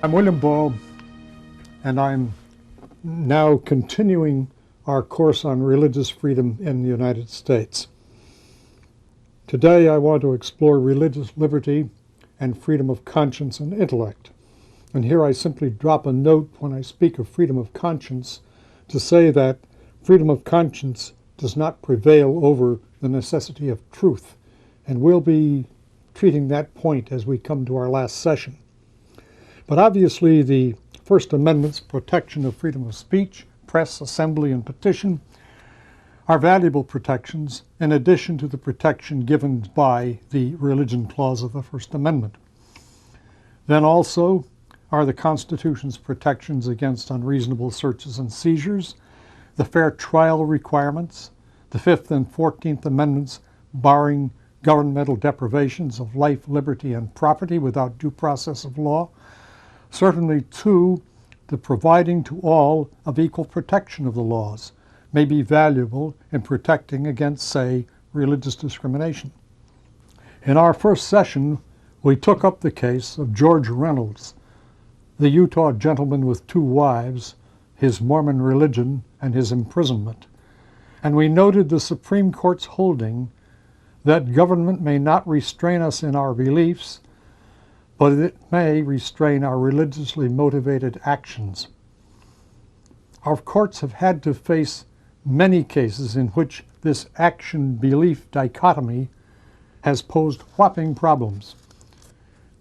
I'm William Ball, and I'm now continuing our course on religious freedom in the United States. Today I want to explore religious liberty and freedom of conscience and intellect. And here I simply drop a note when I speak of freedom of conscience to say that freedom of conscience does not prevail over the necessity of truth, and we'll be treating that point as we come to our last session. But obviously the First Amendment's protection of freedom of speech, press, assembly, and petition are valuable protections in addition to the protection given by the Religion Clause of the First Amendment. Then also are the Constitution's protections against unreasonable searches and seizures, the fair trial requirements, the Fifth and 14th Amendments barring governmental deprivations of life, liberty, and property without due process of law. Certainly, too, the providing to all of equal protection of the laws may be valuable in protecting against, say, religious discrimination. In our first session, we took up the case of George Reynolds, the Utah gentleman with 2 wives, his Mormon religion, and his imprisonment. And we noted the Supreme Court's holding that government may not restrain us in our beliefs, but it may restrain our religiously motivated actions. Our courts have had to face many cases in which this action-belief dichotomy has posed whopping problems.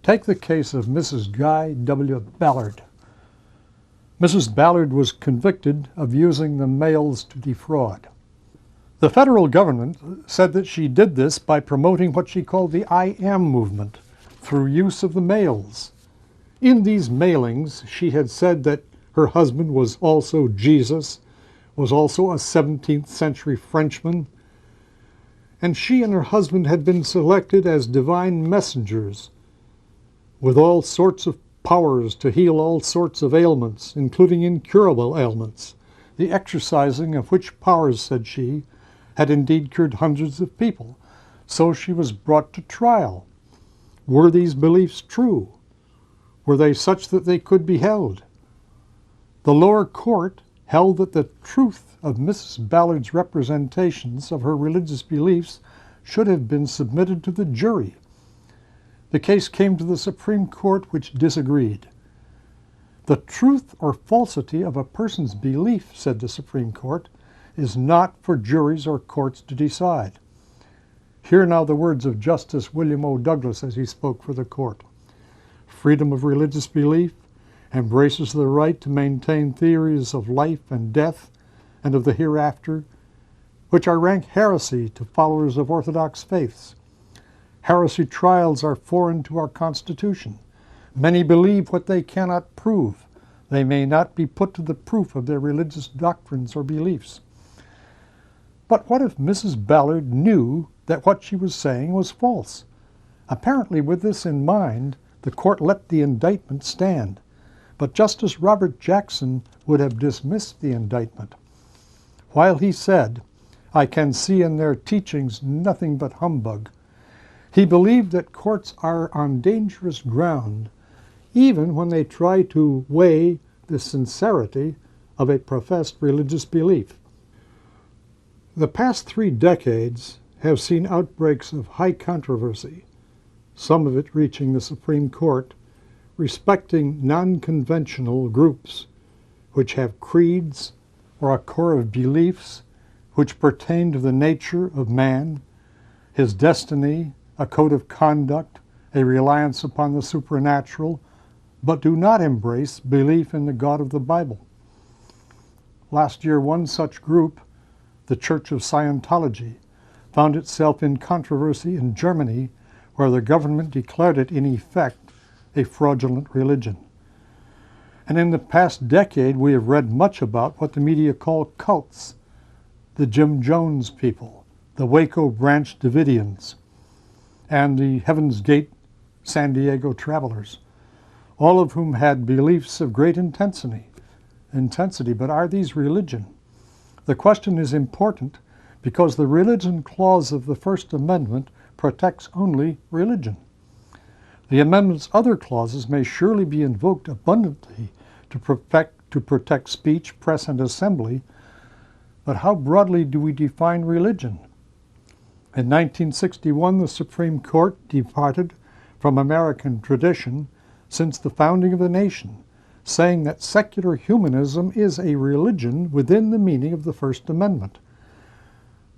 Take the case of Mrs. Guy W. Ballard. Mrs. Ballard was convicted of using the mails to defraud. The federal government said that she did this by promoting what she called the I Am movement through use of the mails. In these mailings, she had said that her husband was also Jesus, was also a 17th century Frenchman, and she and her husband had been selected as divine messengers with all sorts of powers to heal all sorts of ailments, including incurable ailments, the exercising of which powers, said she, had indeed cured hundreds of people. So she was brought to trial. Were these beliefs true? Were they such that they could be held? The lower court held that the truth of Mrs. Ballard's representations of her religious beliefs should have been submitted to the jury. The case came to the Supreme Court, which disagreed. The truth or falsity of a person's belief, said the Supreme Court, is not for juries or courts to decide. Hear now the words of Justice William O. Douglas as he spoke for the court. Freedom of religious belief embraces the right to maintain theories of life and death and of the hereafter, which are rank heresy to followers of orthodox faiths. Heresy trials are foreign to our Constitution. Many believe what they cannot prove. They may not be put to the proof of their religious doctrines or beliefs. But what if Mrs. Ballard knew that what she was saying was false? Apparently, with this in mind, the court let the indictment stand. But Justice Robert Jackson would have dismissed the indictment. While he said, "I can see in their teachings nothing but humbug," he believed that courts are on dangerous ground even when they try to weigh the sincerity of a professed religious belief. The past 3 decades have seen outbreaks of high controversy, some of it reaching the Supreme Court, respecting non-conventional groups which have creeds or a core of beliefs which pertain to the nature of man, his destiny, a code of conduct, a reliance upon the supernatural, but do not embrace belief in the God of the Bible. Last year, one such group, the Church of Scientology, found itself in controversy in Germany, where the government declared it in effect a fraudulent religion. And in the past decade, we have read much about what the media call cults, the Jim Jones people, the Waco Branch Davidians, and the Heaven's Gate San Diego Travelers, all of whom had beliefs of great intensity. But are these religion? The question is important because the religion clause of the First Amendment protects only religion. The amendment's other clauses may surely be invoked abundantly to protect speech, press, and assembly, but how broadly do we define religion? In 1961, the Supreme Court departed from American tradition since the founding of the nation, saying that secular humanism is a religion within the meaning of the First Amendment.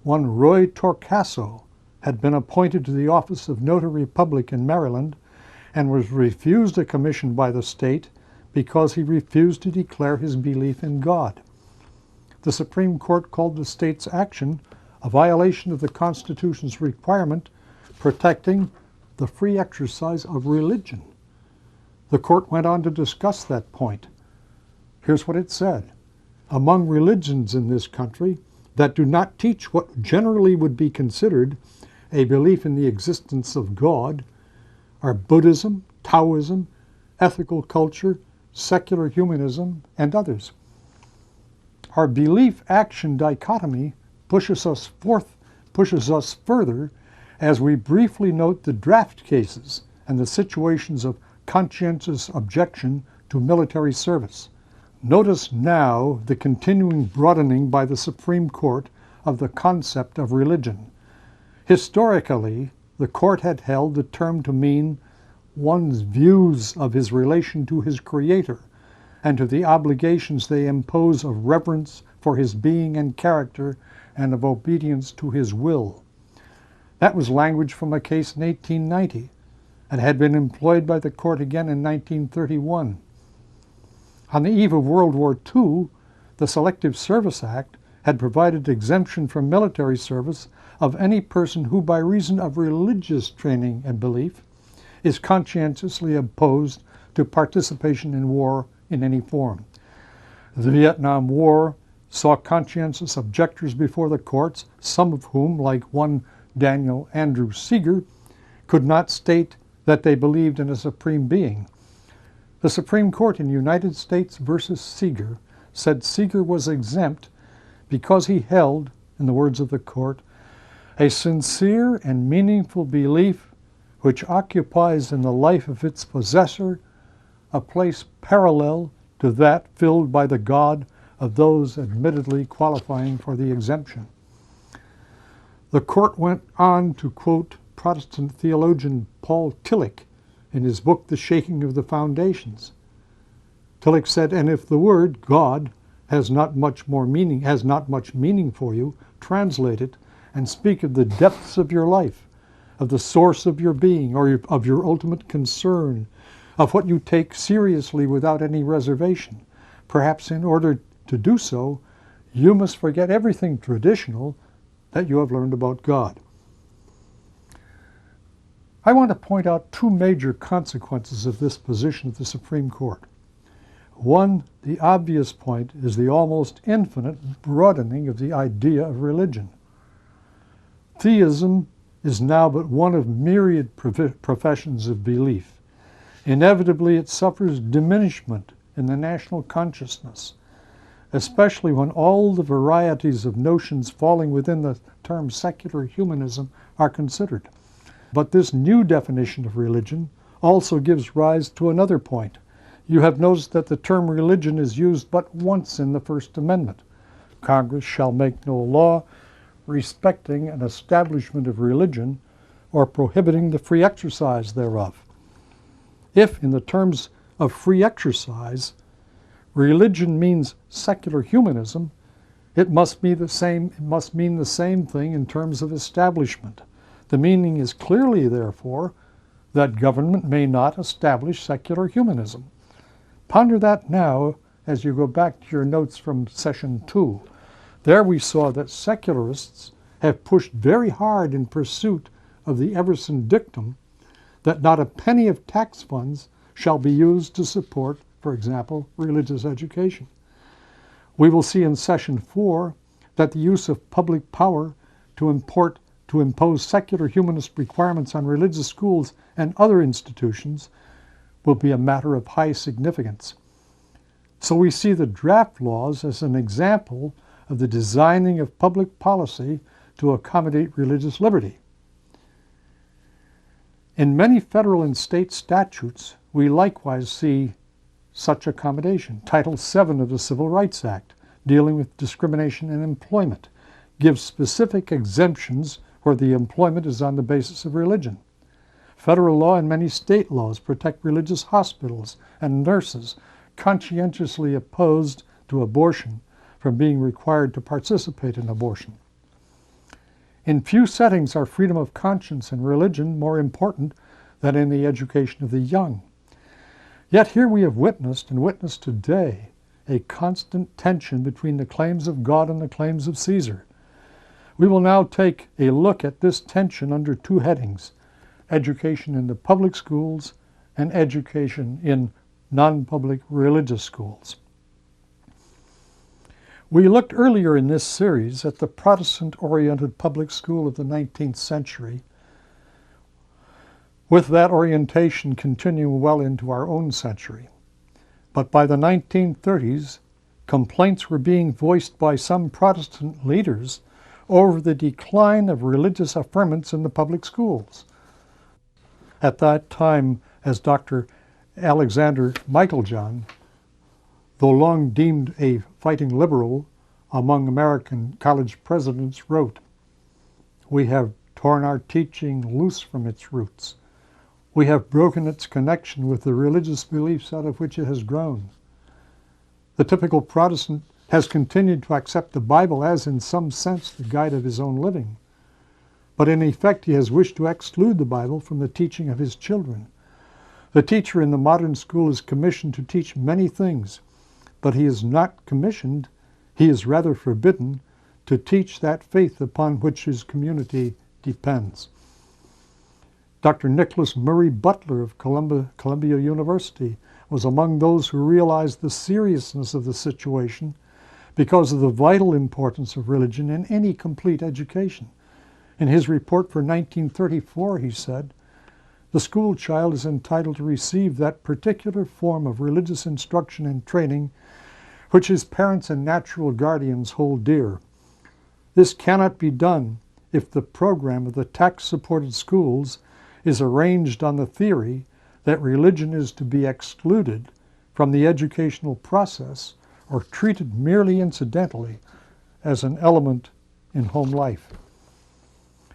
One Roy Torcaso had been appointed to the office of Notary Public in Maryland and was refused a commission by the state because he refused to declare his belief in God. The Supreme Court called the state's action a violation of the Constitution's requirement protecting the free exercise of religion. The court went on to discuss that point. Here's what it said. Among religions in this country that do not teach what generally would be considered a belief in the existence of God are Buddhism, Taoism, ethical culture, secular humanism, and others. Our belief-action dichotomy pushes us further as we briefly note the draft cases and the situations of conscientious objection to military service. Notice now the continuing broadening by the Supreme Court of the concept of religion. Historically, the court had held the term to mean one's views of his relation to his Creator and to the obligations they impose of reverence for his being and character and of obedience to his will. That was language from a case in 1890 and had been employed by the court again in 1931. On the eve of World War II, the Selective Service Act had provided exemption from military service of any person who, by reason of religious training and belief, is conscientiously opposed to participation in war in any form. The Vietnam War saw conscientious objectors before the courts, some of whom, like one Daniel Andrew Seeger, could not state that they believed in a supreme being. The Supreme Court in United States versus Seeger said Seeger was exempt because he held, in the words of the court, a sincere and meaningful belief which occupies in the life of its possessor a place parallel to that filled by the God of those admittedly qualifying for the exemption. The court went on to quote Protestant theologian Paul Tillich in his book, The Shaking of the Foundations. Tillich said, "And if the word God has not much meaning for you, translate it and speak of the depths of your life, of the source of your being, or of your ultimate concern, of what you take seriously without any reservation. Perhaps in order to do so, you must forget everything traditional that you have learned about God." I want to point out two major consequences of this position of the Supreme Court. One, the obvious point, is the almost infinite broadening of the idea of religion. Theism is now but one of myriad professions of belief. Inevitably, it suffers diminishment in the national consciousness, especially when all the varieties of notions falling within the term secular humanism are considered. But this new definition of religion also gives rise to another point. You have noticed that the term religion is used but once in the First Amendment. Congress shall make no law respecting an establishment of religion or prohibiting the free exercise thereof. If, in the terms of free exercise, religion means secular humanism, it must mean the same thing in terms of establishment. The meaning is clearly, therefore, that government may not establish secular humanism. Ponder that now as you go back to your notes from session 2. There we saw that secularists have pushed very hard in pursuit of the Everson dictum that not a penny of tax funds shall be used to support, for example, religious education. We will see in session 4 that the use of public power to impose secular humanist requirements on religious schools and other institutions will be a matter of high significance. So we see the draft laws as an example of the designing of public policy to accommodate religious liberty. In many federal and state statutes, we likewise see such accommodation. Title VII of the Civil Rights Act, dealing with discrimination in employment, gives specific exemptions where the employment is on the basis of religion. Federal law and many state laws protect religious hospitals and nurses conscientiously opposed to abortion from being required to participate in abortion. In few settings are freedom of conscience and religion more important than in the education of the young. Yet here we have witnessed, and witness today, a constant tension between the claims of God and the claims of Caesar. We will now take a look at this tension under two headings: education in the public schools and education in non-public religious schools. We looked earlier in this series at the Protestant-oriented public school of the 19th century, with that orientation continuing well into our own century. But by the 1930s, complaints were being voiced by some Protestant leaders over the decline of religious affirmance in the public schools. At that time, as Dr. Alexander Meiklejohn, though long deemed a fighting liberal among American college presidents, wrote, "We have torn our teaching loose from its roots. We have broken its connection with the religious beliefs out of which it has grown. The typical Protestant has continued to accept the Bible as, in some sense, the guide of his own living. But in effect, he has wished to exclude the Bible from the teaching of his children. The teacher in the modern school is commissioned to teach many things, but he is not commissioned, he is rather forbidden, to teach that faith upon which his community depends." Dr. Nicholas Murray Butler of Columbia University was among those who realized the seriousness of the situation because of the vital importance of religion in any complete education. In his report for 1934, he said, "The school child is entitled to receive that particular form of religious instruction and training which his parents and natural guardians hold dear. This cannot be done if the program of the tax-supported schools is arranged on the theory that religion is to be excluded from the educational process or treated merely incidentally as an element in home life."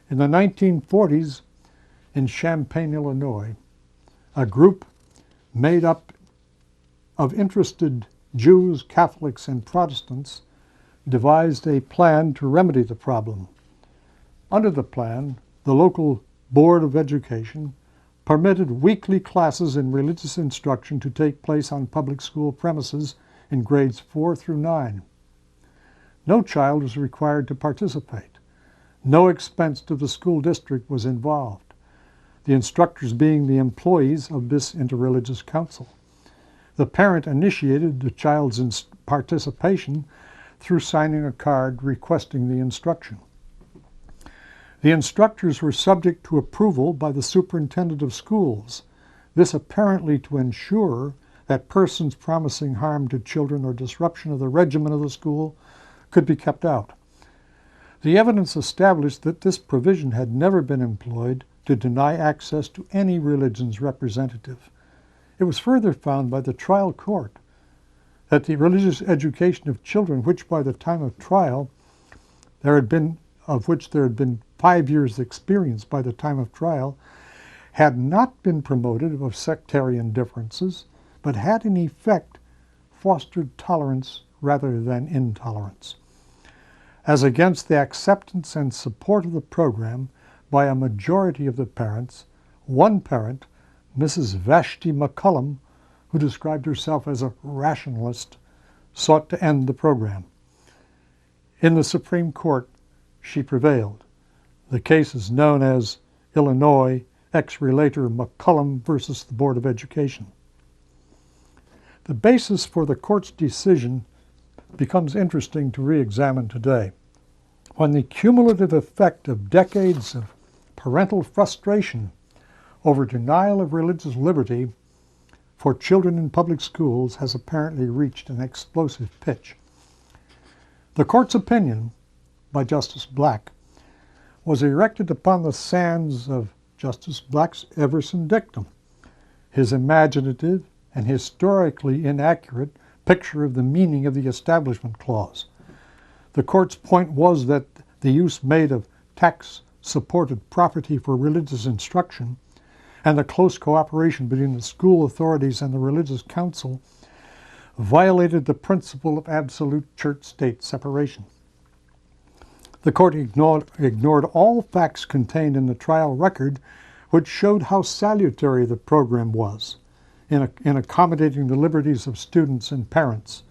In the 1940s, in Champaign, Illinois, a group made up of interested Jews, Catholics, and Protestants devised a plan to remedy the problem. Under the plan, the local Board of Education permitted weekly classes in religious instruction to take place on public school premises in grades 4 through 9. No child was required to participate. No expense to the school district was involved, the instructors being the employees of this interreligious council. The parent initiated the child's participation through signing a card requesting the instruction. The instructors were subject to approval by the superintendent of schools, this apparently to ensure that persons promising harm to children or disruption of the regimen of the school could be kept out. The evidence established that this provision had never been employed to deny access to any religion's representative. It was further found by the trial court that the religious education of children, which by the time of trial there had been 5 years' experience by the time of trial, had not been promotive of sectarian differences, but had in effect fostered tolerance rather than intolerance. As against the acceptance and support of the program by a majority of the parents, one parent, Mrs. Vashti McCullum, who described herself as a rationalist, sought to end the program. In the Supreme Court, she prevailed. The case is known as Illinois Ex Relator McCullum versus the Board of Education. The basis for the court's decision becomes interesting to re-examine today. When the cumulative effect of decades of parental frustration over denial of religious liberty for children in public schools has apparently reached an explosive pitch. The court's opinion, by Justice Black, was erected upon the sands of Justice Black's Everson dictum, his imaginative and historically inaccurate picture of the meaning of the Establishment Clause. The court's point was that the use made of tax-supported property for religious instruction and the close cooperation between the school authorities and the religious council violated the principle of absolute church-state separation. The court ignored all facts contained in the trial record which showed how salutary the program was in accommodating the liberties of students and parents,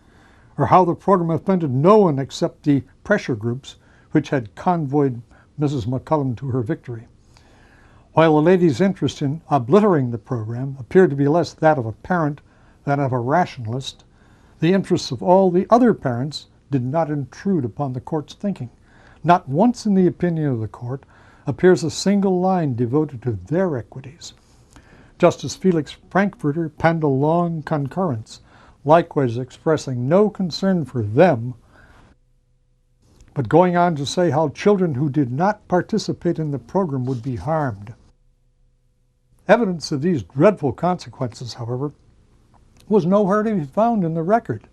or how the program offended no one except the pressure groups which had convoyed Mrs. McCullum to her victory. While the lady's interest in obliterating the program appeared to be less that of a parent than of a rationalist, the interests of all the other parents did not intrude upon the court's thinking. Not once in the opinion of the court appears a single line devoted to their equities. Justice Felix Frankfurter penned a long concurrence, likewise expressing no concern for them, but going on to say how children who did not participate in the program would be harmed. Evidence of these dreadful consequences, however, was nowhere to be found in the record.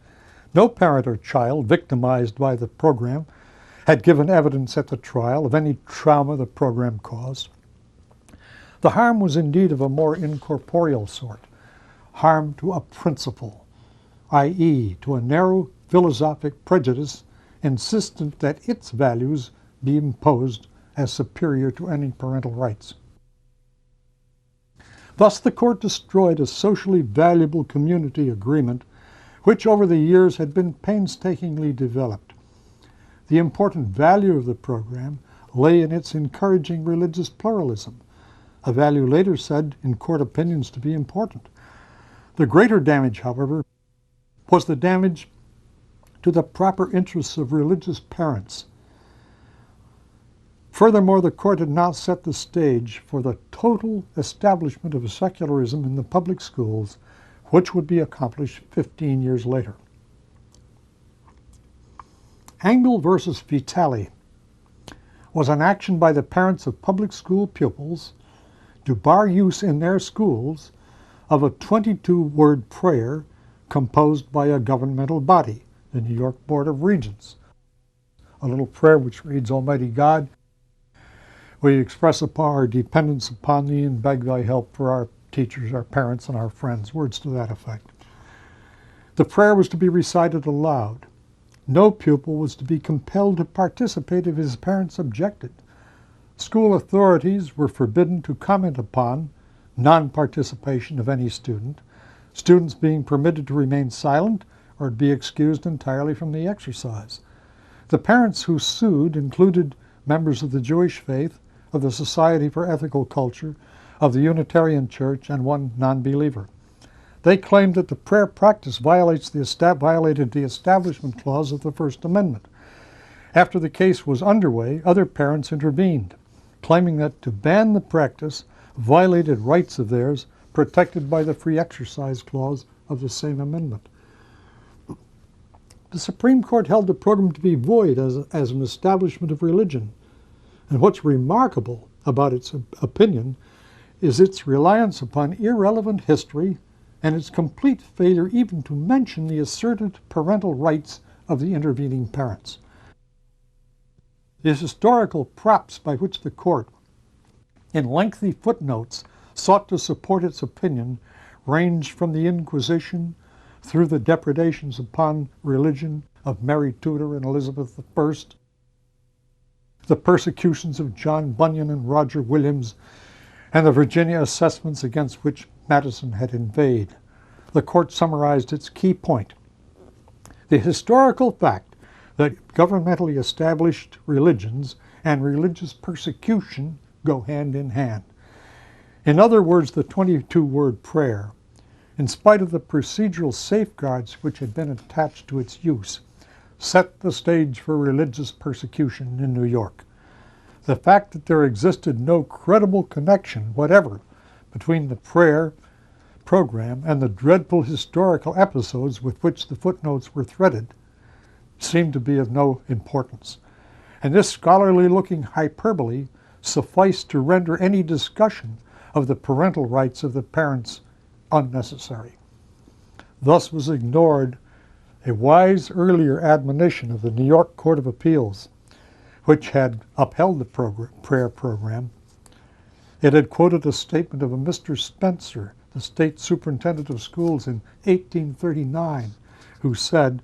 No parent or child victimized by the program had given evidence at the trial of any trauma the program caused. The harm was indeed of a more incorporeal sort, harm to a principle, i.e., to a narrow philosophic prejudice insistent that its values be imposed as superior to any parental rights. Thus the court destroyed a socially valuable community agreement which over the years had been painstakingly developed. The important value of the program lay in its encouraging religious pluralism, a value later said in court opinions to be important. The greater damage, however, was the damage to the proper interests of religious parents. Furthermore, the court had now set the stage for the total establishment of secularism in the public schools, which would be accomplished 15 years later. Angle versus Vitale was an action by the parents of public school pupils to bar use in their schools of a 22-word prayer composed by a governmental body, the New York Board of Regents. A little prayer which reads, "Almighty God, we express our dependence upon Thee and beg Thy help for our teachers, our parents, and our friends," words to that effect. The prayer was to be recited aloud. No pupil was to be compelled to participate if his parents objected. School authorities were forbidden to comment upon non-participation of any student, students being permitted to remain silent or to be excused entirely from the exercise. The parents who sued included members of the Jewish faith, of the Society for Ethical Culture, of the Unitarian Church, and one non-believer. They claimed that the prayer practice violated the Establishment Clause of the First Amendment. After the case was underway, other parents intervened, claiming that to ban the practice violated rights of theirs protected by the Free Exercise Clause of the same amendment. The Supreme Court held the program to be void as an establishment of religion, and what's remarkable about its opinion is its reliance upon irrelevant history and its complete failure even to mention the asserted parental rights of the intervening parents. The historical props by which the court, in lengthy footnotes, sought to support its opinion ranged from the Inquisition through the depredations upon religion of Mary Tudor and Elizabeth I, the persecutions of John Bunyan and Roger Williams, and the Virginia assessments against which Madison had inveighed. The court summarized its key point: the historical fact that governmentally established religions and religious persecution go hand in hand. In other words, the 22-word prayer, in spite of the procedural safeguards which had been attached to its use, set the stage for religious persecution in New York. The fact that there existed no credible connection whatever between the prayer program and the dreadful historical episodes with which the footnotes were threaded seemed to be of no importance. And this scholarly-looking hyperbole sufficed to render any discussion of the parental rights of the parents unnecessary. Thus was ignored a wise earlier admonition of the New York Court of Appeals, which had upheld the prayer program. It had quoted a statement of a Mr. Spencer, the state superintendent of schools in 1839, who said,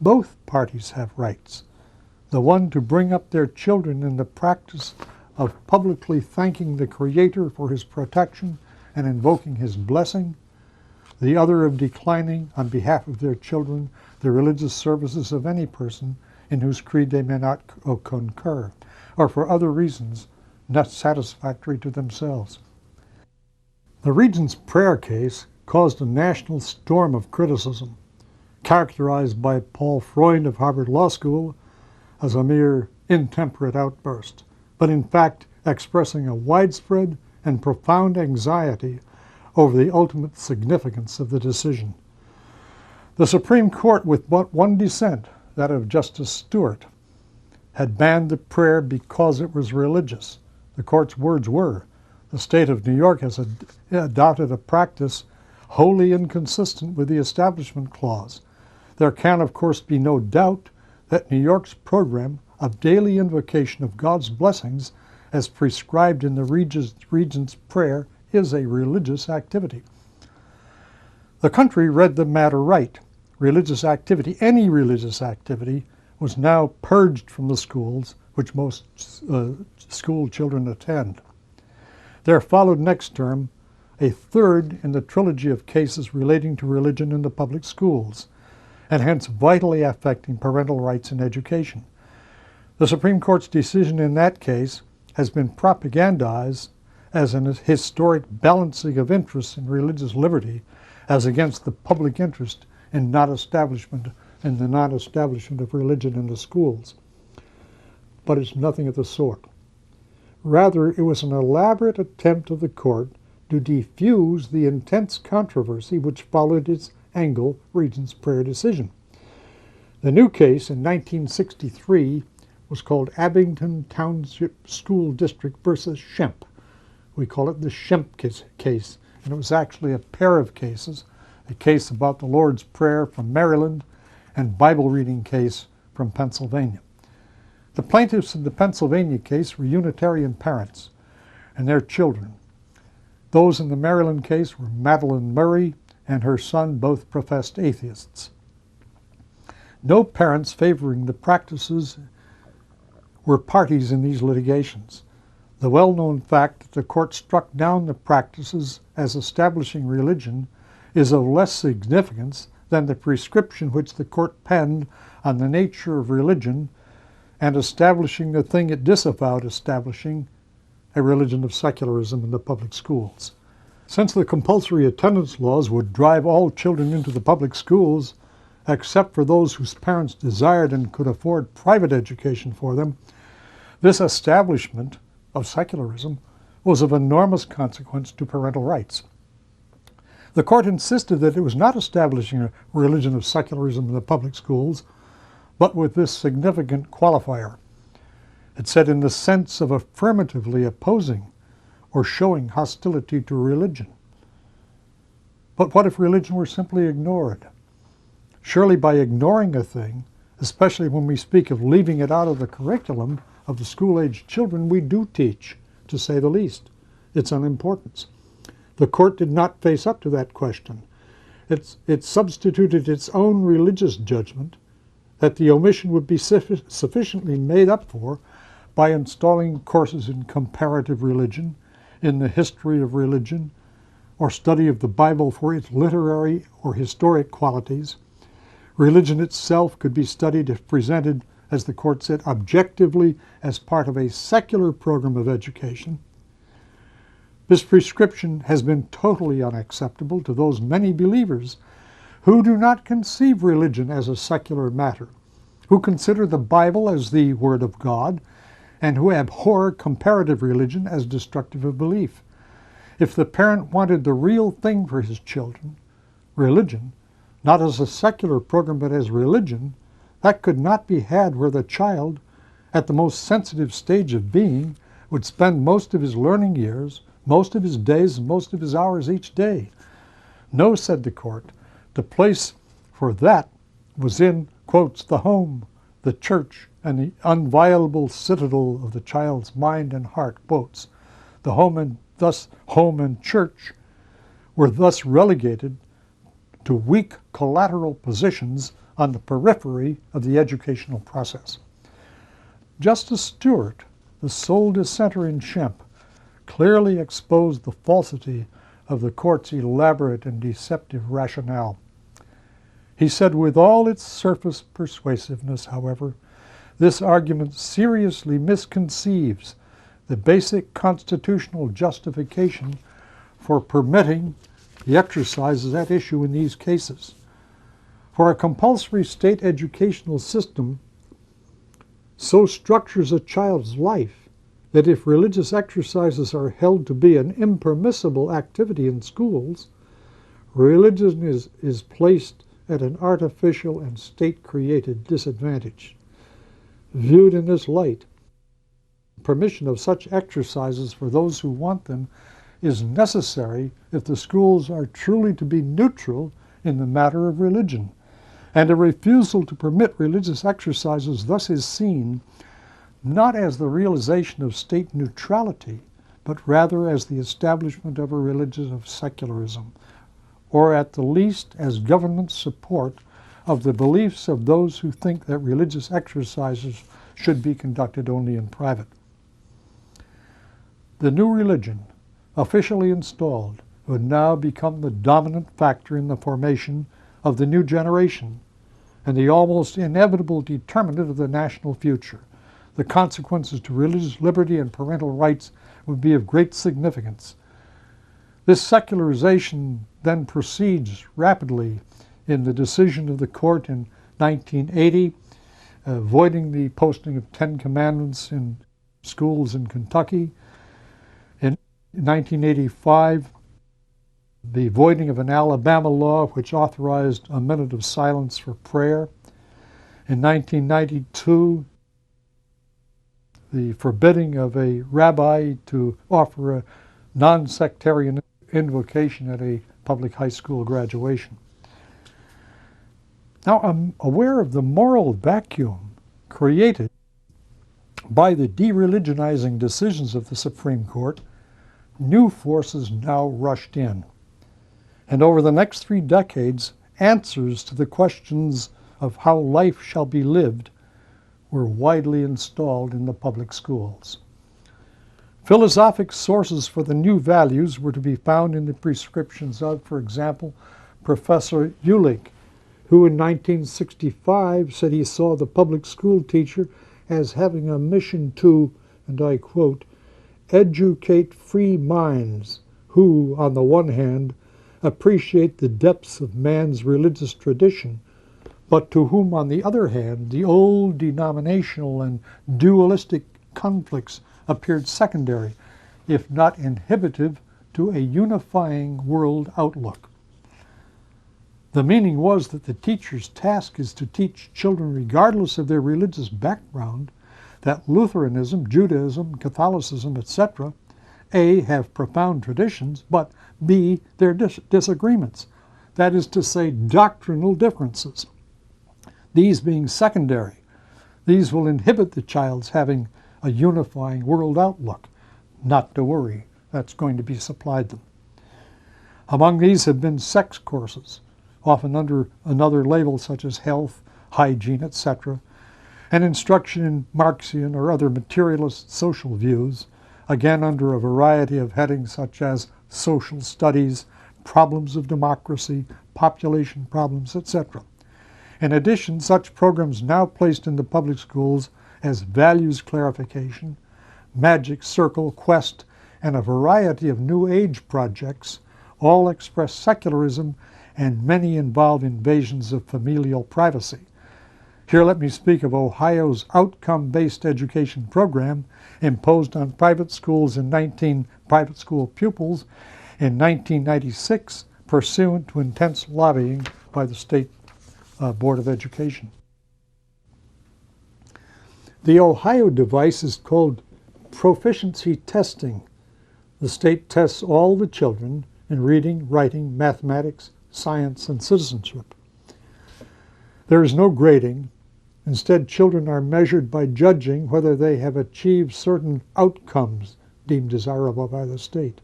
"Both parties have rights, the one to bring up their children in the practice of publicly thanking the Creator for his protection and invoking his blessing, the other of declining, on behalf of their children, the religious services of any person in whose creed they may not concur, or for other reasons not satisfactory to themselves." The Regent's Prayer case caused a national storm of criticism, characterized by Paul Freund of Harvard Law School as a mere intemperate outburst, but in fact expressing a widespread and profound anxiety over the ultimate significance of the decision. The Supreme Court, with but one dissent, that of Justice Stewart, had banned the prayer because it was religious. The court's words were, "The state of New York has adopted a practice wholly inconsistent with the Establishment Clause. There can, of course, be no doubt that New York's program of daily invocation of God's blessings as prescribed in the Regent's Prayer is a religious activity." The country read the matter right. Religious activity, any religious activity, was now purged from the schools which most school children attend. There followed next term a third in the trilogy of cases relating to religion in the public schools, and hence vitally affecting parental rights in education. The Supreme Court's decision in that case has been propagandized as an historic balancing of interests in religious liberty as against the public interest in the non-establishment of religion in the schools. But it's nothing of the sort. Rather, it was an elaborate attempt of the court to defuse the intense controversy which followed its Engle Regent's Prayer decision. The new case in 1963 was called Abington Township School District versus Shemp. We call it the Schempkins Case, and it was actually a pair of cases, a case about the Lord's Prayer from Maryland and Bible reading case from Pennsylvania. The plaintiffs in the Pennsylvania case were Unitarian parents and their children. Those in the Maryland case were Madeline Murray and her son, both professed atheists. No parents favoring the practices were parties in these litigations. The well-known fact that the court struck down the practices as establishing religion is of less significance than the prescription which the court penned on the nature of religion and establishing the thing it disavowed, establishing a religion of secularism in the public schools. Since the compulsory attendance laws would drive all children into the public schools, except for those whose parents desired and could afford private education for them, this establishment of secularism was of enormous consequence to parental rights. The court insisted that it was not establishing a religion of secularism in the public schools, but with this significant qualifier. It said in the sense of affirmatively opposing or showing hostility to religion. But what if religion were simply ignored? Surely by ignoring a thing, especially when we speak of leaving it out of the curriculum of the school-aged children, we do teach, to say the least, its unimportance. The court did not face up to that question. It substituted its own religious judgment that the omission would be sufficiently made up for by installing courses in comparative religion, in the history of religion, or study of the Bible for its literary or historic qualities. Religion itself could be studied if presented, as the court said, objectively as part of a secular program of education. This prescription has been totally unacceptable to those many believers who do not conceive religion as a secular matter, who consider the Bible as the Word of God, and who abhor comparative religion as destructive of belief. If the parent wanted the real thing for his children, religion, not as a secular program but as religion, that could not be had where the child, at the most sensitive stage of being, would spend most of his learning years, most of his days, and most of his hours each day. No, said the court, the place for that was in, quotes, the home, the church, and the inviolable citadel of the child's mind and heart, quotes. The home and church were thus relegated to weak collateral positions on the periphery of the educational process. Justice Stewart, the sole dissenter in Shemp, clearly exposed the falsity of the court's elaborate and deceptive rationale. He said, with all its surface persuasiveness, however, this argument seriously misconceives the basic constitutional justification for permitting the exercises at issue in these cases. For a compulsory state educational system so structures a child's life that if religious exercises are held to be an impermissible activity in schools, religion is placed at an artificial and state-created disadvantage. Viewed in this light, permission of such exercises for those who want them is necessary if the schools are truly to be neutral in the matter of religion, and a refusal to permit religious exercises thus is seen not as the realization of state neutrality, but rather as the establishment of a religion of secularism, or at the least as government support of the beliefs of those who think that religious exercises should be conducted only in private. The new religion, officially installed, would now become the dominant factor in the formation of the new generation and the almost inevitable determinant of the national future. The consequences to religious liberty and parental rights would be of great significance. This secularization then proceeds rapidly in the decision of the court in 1980, voiding the posting of 10 commandments in schools in Kentucky. In 1985, the voiding of an Alabama law which authorized a minute of silence for prayer. In 1992, the forbidding of a rabbi to offer a non-sectarian invocation at a public high school graduation. Now, I'm aware of the moral vacuum created by the de-religionizing decisions of the Supreme Court. New forces now rushed in. And over the next 3 decades, answers to the questions of how life shall be lived were widely installed in the public schools. Philosophic sources for the new values were to be found in the prescriptions of, for example, Professor Uhlig, who in 1965 said he saw the public school teacher as having a mission to, and I quote, educate free minds who, on the one hand, appreciate the depths of man's religious tradition, but to whom, on the other hand, the old denominational and dualistic conflicts appeared secondary, if not inhibitive, to a unifying world outlook. The meaning was that the teacher's task is to teach children, regardless of their religious background, that Lutheranism, Judaism, Catholicism, etc., A, have profound traditions, but B, their disagreements, that is to say, doctrinal differences. These being secondary, these will inhibit the child's having a unifying world outlook. Not to worry, that's going to be supplied them. Among these have been sex courses, often under another label such as health, hygiene, etc., and instruction in Marxian or other materialist social views, again under a variety of headings such as social studies, problems of democracy, population problems, etc. In addition, such programs now placed in the public schools as values clarification, magic circle, quest, and a variety of new age projects all express secularism, and many involve invasions of familial privacy. Here let me speak of Ohio's outcome-based education program imposed on private schools in 19 private school pupils in 1996, pursuant to intense lobbying by the State Board of Education. The Ohio device is called Proficiency Testing. The state tests all the children in reading, writing, mathematics, science, and citizenship. There is no grading. Instead, children are measured by judging whether they have achieved certain outcomes deemed desirable by the state.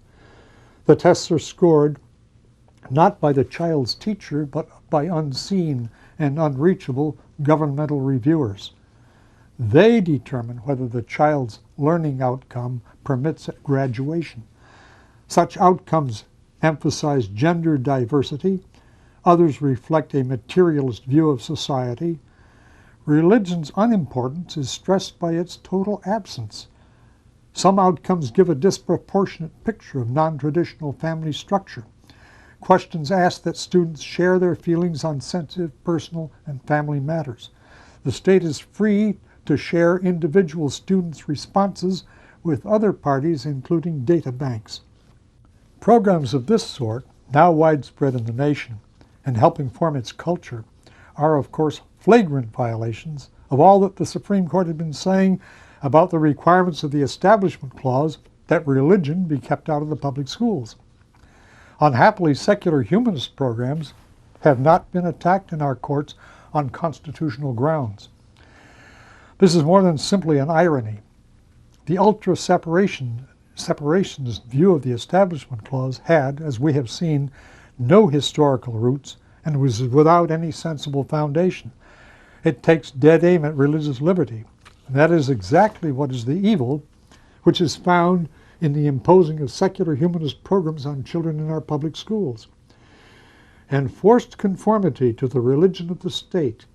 The tests are scored not by the child's teacher, but by unseen and unreachable governmental reviewers. They determine whether the child's learning outcome permits graduation. Such outcomes emphasize gender diversity. Others reflect a materialist view of society. Religion's unimportance is stressed by its total absence. Some outcomes give a disproportionate picture of non-traditional family structure. Questions ask that students share their feelings on sensitive, personal, and family matters. The state is free to share individual students' responses with other parties, including data banks. Programs of this sort, now widespread in the nation and helping form its culture, are of course flagrant violations of all that the Supreme Court had been saying about the requirements of the Establishment Clause that religion be kept out of the public schools. Unhappily, secular humanist programs have not been attacked in our courts on constitutional grounds. This is more than simply an irony. The ultra-separationist view of the Establishment Clause had, as we have seen, no historical roots and was without any sensible foundation. It takes dead aim at religious liberty. And that is exactly what is the evil which is found in the imposing of secular humanist programs on children in our public schools. Enforced conformity to the religion of the state,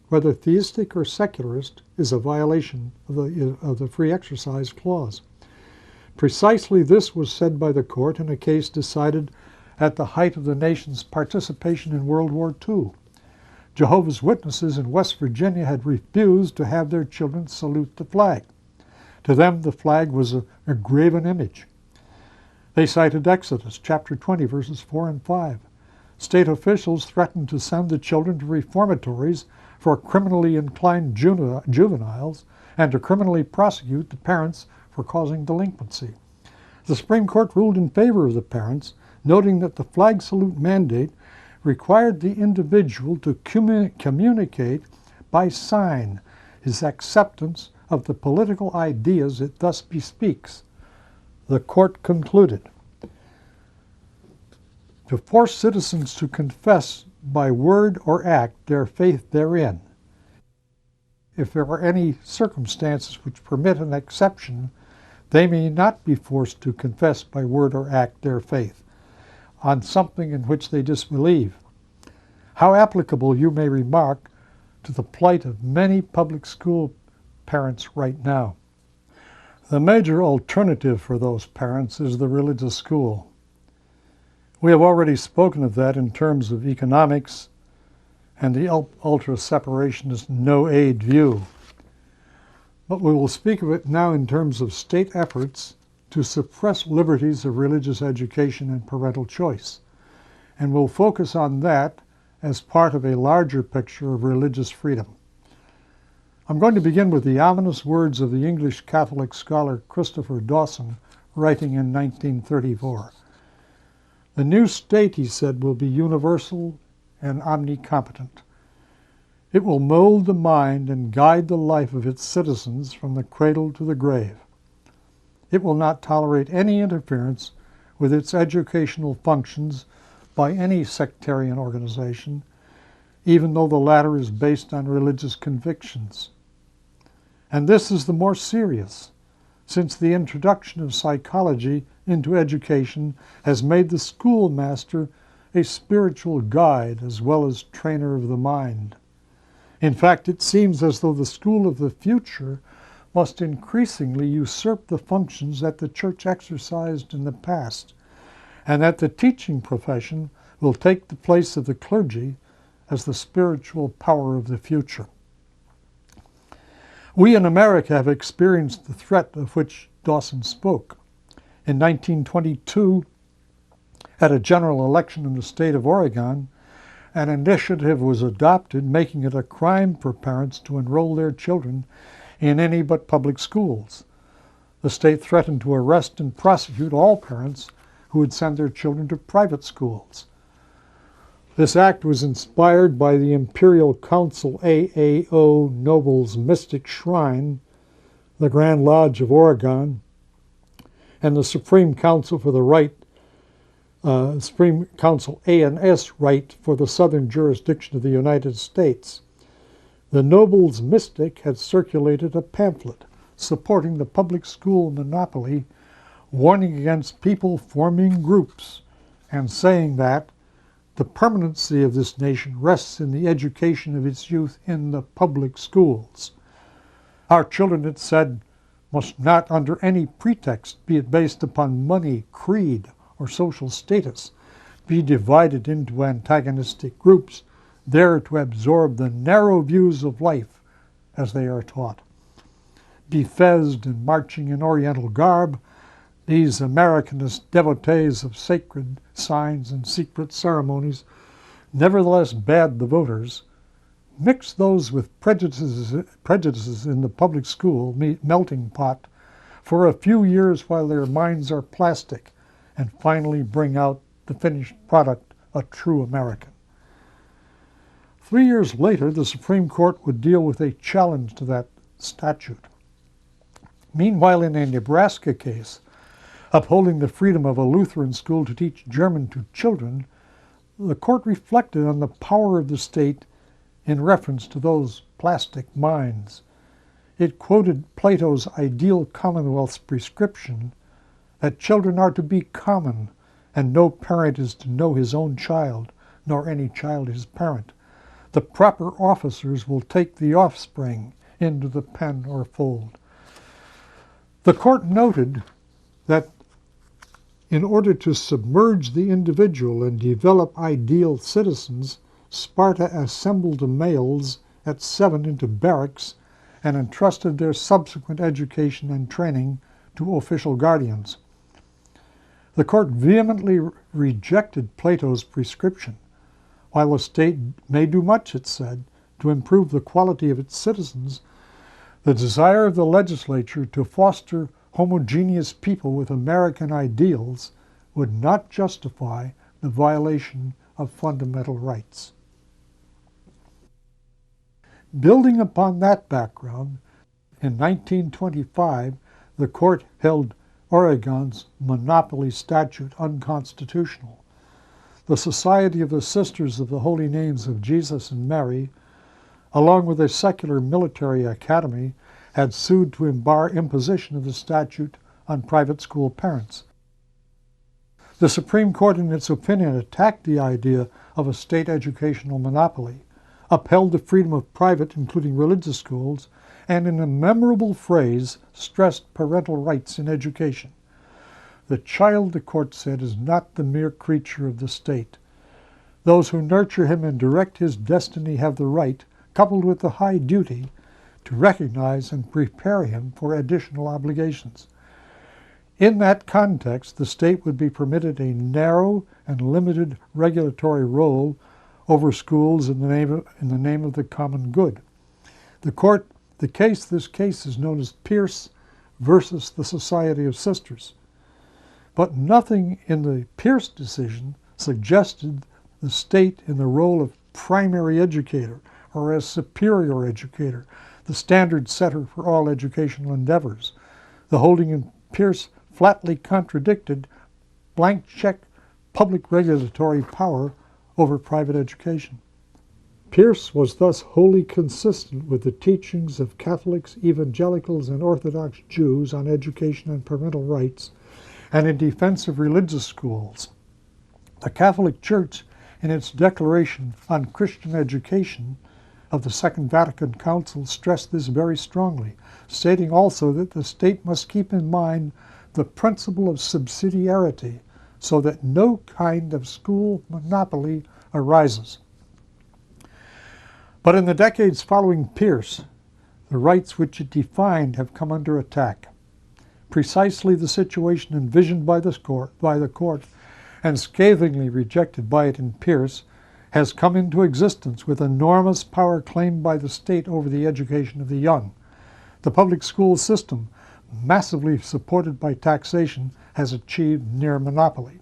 whether theistic or secularist, is a violation of the Free Exercise Clause. Precisely this was said by the court in a case decided at the height of the nation's participation in World War II. Jehovah's Witnesses in West Virginia had refused to have their children salute the flag. To them, the flag was a graven image. They cited Exodus chapter 20, verses 4 and 5. State officials threatened to send the children to reformatories for criminally inclined juveniles and to criminally prosecute the parents for causing delinquency. The Supreme Court ruled in favor of the parents, noting that the flag salute mandate required the individual to communicate by sign his acceptance of the political ideas it thus bespeaks. The court concluded, to force citizens to confess by word or act their faith therein, if there are any circumstances which permit an exception, they may not be forced to confess by word or act their faith on something in which they disbelieve. How applicable, you may remark, to the plight of many public school parents right now. The major alternative for those parents is the religious school. We have already spoken of that in terms of economics and the ultra-separationist no-aid view. But we will speak of it now in terms of state efforts to suppress liberties of religious education and parental choice. And we'll focus on that as part of a larger picture of religious freedom. I'm going to begin with the ominous words of the English Catholic scholar Christopher Dawson, writing in 1934. The new state, he said, will be universal and omnicompetent. It will mold the mind and guide the life of its citizens from the cradle to the grave. It will not tolerate any interference with its educational functions by any sectarian organization, even though the latter is based on religious convictions. And this is the more serious, since the introduction of psychology into education has made the schoolmaster a spiritual guide as well as trainer of the mind. In fact, it seems as though the school of the future must increasingly usurp the functions that the church exercised in the past, and that the teaching profession will take the place of the clergy as the spiritual power of the future. We in America have experienced the threat of which Dawson spoke. In 1922, at a general election in the state of Oregon, an initiative was adopted making it a crime for parents to enroll their children in any but public schools. The state threatened to arrest and prosecute all parents who would send their children to private schools. This act was inspired by the Imperial Council AAO Nobles Mystic Shrine, the Grand Lodge of Oregon, and the Supreme Council for the Right, Supreme Council A&S Right for the Southern Jurisdiction of the United States. The Nobles Mystic had circulated a pamphlet supporting the public school monopoly, warning against people forming groups and saying that the permanency of this nation rests in the education of its youth in the public schools. Our children, it said, must not under any pretext, be it based upon money, creed, or social status, be divided into antagonistic groups, there to absorb the narrow views of life as they are taught. Befezed and marching in Oriental garb, these Americanist devotees of sacred signs and secret ceremonies nevertheless bade the voters mix those with prejudices in the public school melting pot for a few years while their minds are plastic, and finally bring out the finished product, a true American. 3 years later, the Supreme Court would deal with a challenge to that statute. Meanwhile, in a Nebraska case, upholding the freedom of a Lutheran school to teach German to children, the court reflected on the power of the state in reference to those plastic minds. It quoted Plato's ideal commonwealth's prescription that children are to be common, and no parent is to know his own child, nor any child his parent. The proper officers will take the offspring into the pen or fold. The court noted that in order to submerge the individual and develop ideal citizens, Sparta assembled the males at 7 into barracks and entrusted their subsequent education and training to official guardians. The court vehemently rejected Plato's prescription. While a state may do much, it said, to improve the quality of its citizens, the desire of the legislature to foster homogeneous people with American ideals would not justify the violation of fundamental rights. Building upon that background, in 1925, the court held Oregon's monopoly statute unconstitutional. The Society of the Sisters of the Holy Names of Jesus and Mary, along with a secular military academy, had sued to bar imposition of the statute on private school parents. The Supreme Court, in its opinion, attacked the idea of a state educational monopoly, upheld the freedom of private, including religious schools, and in a memorable phrase, stressed parental rights in education. The child, the court said, is not the mere creature of the state. Those who nurture him and direct his destiny have the right, coupled with the high duty, to recognize and prepare him for additional obligations. In that context, the state would be permitted a narrow and limited regulatory role over schools in the name of the common good. This case is known as Pierce versus the Society of Sisters. But nothing in the Pierce decision suggested the state in the role of primary educator or as superior educator, the standard setter for all educational endeavors. The holding in Pierce flatly contradicted blank check public regulatory power over private education. Pierce was thus wholly consistent with the teachings of Catholics, evangelicals, and Orthodox Jews on education and parental rights, and in defense of religious schools. The Catholic Church, in its Declaration on Christian Education of the Second Vatican Council, stressed this very strongly, stating also that the state must keep in mind the principle of subsidiarity so that no kind of school monopoly arises. But in the decades following Pierce, the rights which it defined have come under attack. Precisely the situation envisioned by the court and scathingly rejected by it in Pierce has come into existence with enormous power claimed by the state over the education of the young. The public school system massively supported by taxation, has achieved near monopoly.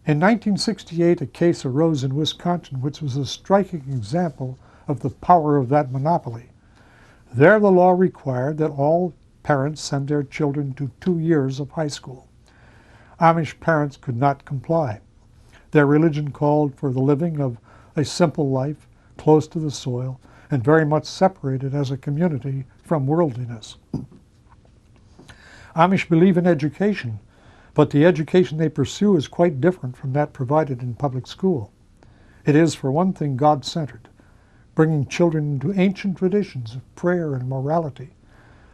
In 1968, a case arose in Wisconsin which was a striking example of the power of that monopoly. There, the law required that all parents send their children to 2 years of high school. Amish parents could not comply. Their religion called for the living of a simple life, close to the soil, and very much separated as a community from worldliness. Amish believe in education, but the education they pursue is quite different from that provided in public school. It is, for one thing, God-centered, bringing children into ancient traditions of prayer and morality.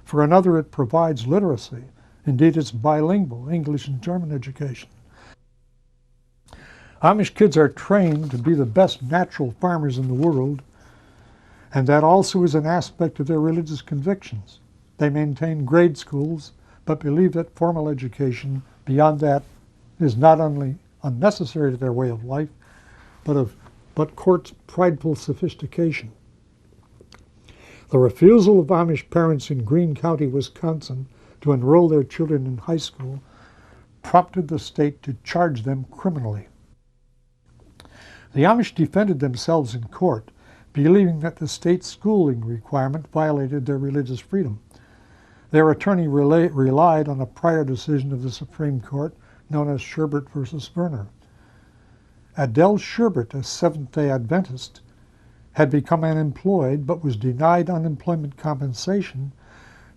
For another, it provides literacy. Indeed, it's bilingual, English and German education. Amish kids are trained to be the best natural farmers in the world, and that also is an aspect of their religious convictions. They maintain grade schools, but believe that formal education beyond that is not only unnecessary to their way of life, but courts prideful sophistication. The refusal of Amish parents in Greene County, Wisconsin, to enroll their children in high school prompted the state to charge them criminally. The Amish defended themselves in court, believing that the state schooling requirement violated their religious freedom. Their attorney relied on a prior decision of the Supreme Court known as Sherbert v. Werner. Adele Sherbert, a Seventh-day Adventist, had become unemployed but was denied unemployment compensation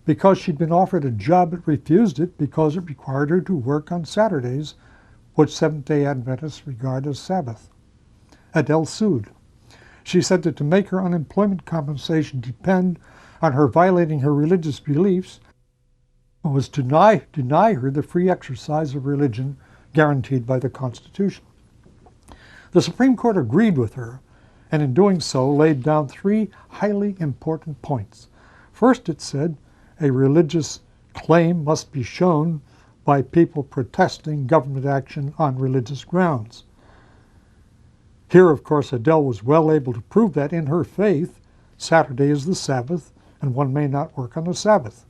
because she'd been offered a job but refused it because it required her to work on Saturdays, which Seventh-day Adventists regard as Sabbath. Adele sued. She said that to make her unemployment compensation depend on her violating her religious beliefs was to deny her the free exercise of religion guaranteed by the Constitution. The Supreme Court agreed with her, and in doing so laid down 3 highly important points. First, it said, a religious claim must be shown by people protesting government action on religious grounds. Here, of course, Adele was well able to prove that in her faith, Saturday is the Sabbath, and one may not work on the Sabbath.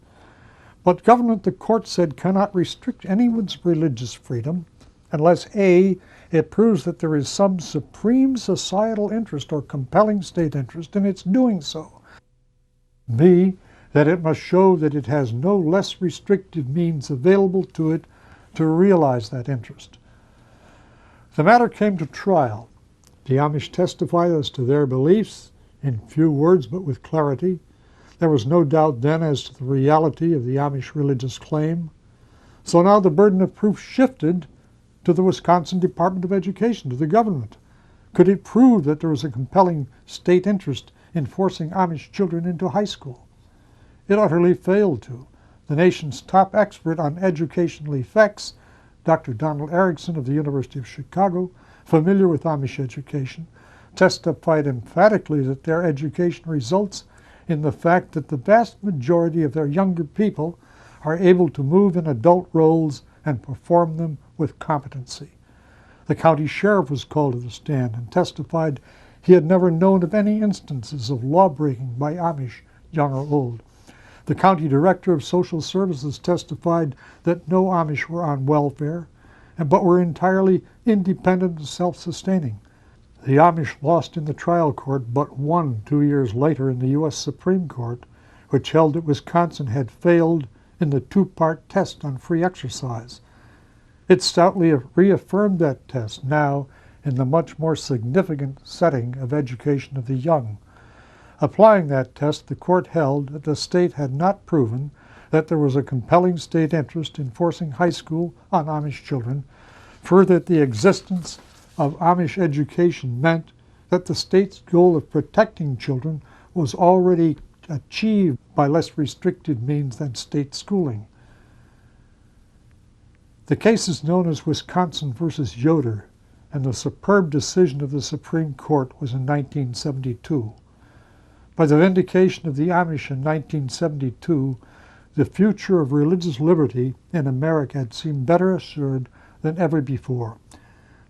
But government, the court said, cannot restrict anyone's religious freedom unless A, it proves that there is some supreme societal interest or compelling state interest in its doing so. B, that it must show that it has no less restrictive means available to it to realize that interest. The matter came to trial. The Amish testified as to their beliefs, in few words but with clarity. There was no doubt then as to the reality of the Amish religious claim. So now the burden of proof shifted to the Wisconsin Department of Education, to the government. Could it prove that there was a compelling state interest in forcing Amish children into high school? It utterly failed to. The nation's top expert on educational effects, Dr. Donald Erickson of the University of Chicago, familiar with Amish education, testified emphatically that their education results in the fact that the vast majority of their younger people are able to move in adult roles and perform them with competency. The county sheriff was called to the stand and testified he had never known of any instances of law-breaking by Amish, young or old. The county director of social services testified that no Amish were on welfare, but were entirely independent and self-sustaining. The Amish lost in the trial court, but won 2 years later in the U.S. Supreme Court, which held that Wisconsin had failed in the 2-part test on free exercise. It stoutly reaffirmed that test now in the much more significant setting of education of the young. Applying that test, the court held that the state had not proven that there was a compelling state interest in forcing high school on Amish children, further that the existence of Amish education meant that the state's goal of protecting children was already achieved by less restricted means than state schooling. The case is known as Wisconsin versus Yoder, and the superb decision of the Supreme Court was in 1972. By the vindication of the Amish in 1972, the future of religious liberty in America had seemed better assured than ever before.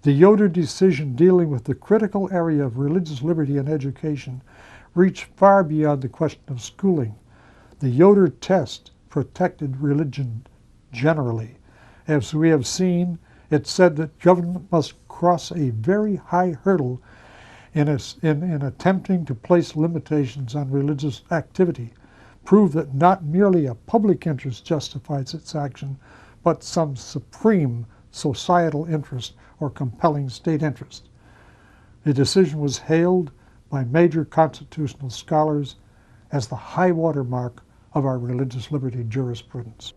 The Yoder decision dealing with the critical area of religious liberty and education reached far beyond the question of schooling. The Yoder Test protected religion generally. As we have seen, it said that government must cross a very high hurdle in attempting to place limitations on religious activity, prove that not merely a public interest justifies its action, but some supreme societal interest or compelling state interest. The decision was hailed by major constitutional scholars as the high water mark of our religious liberty jurisprudence.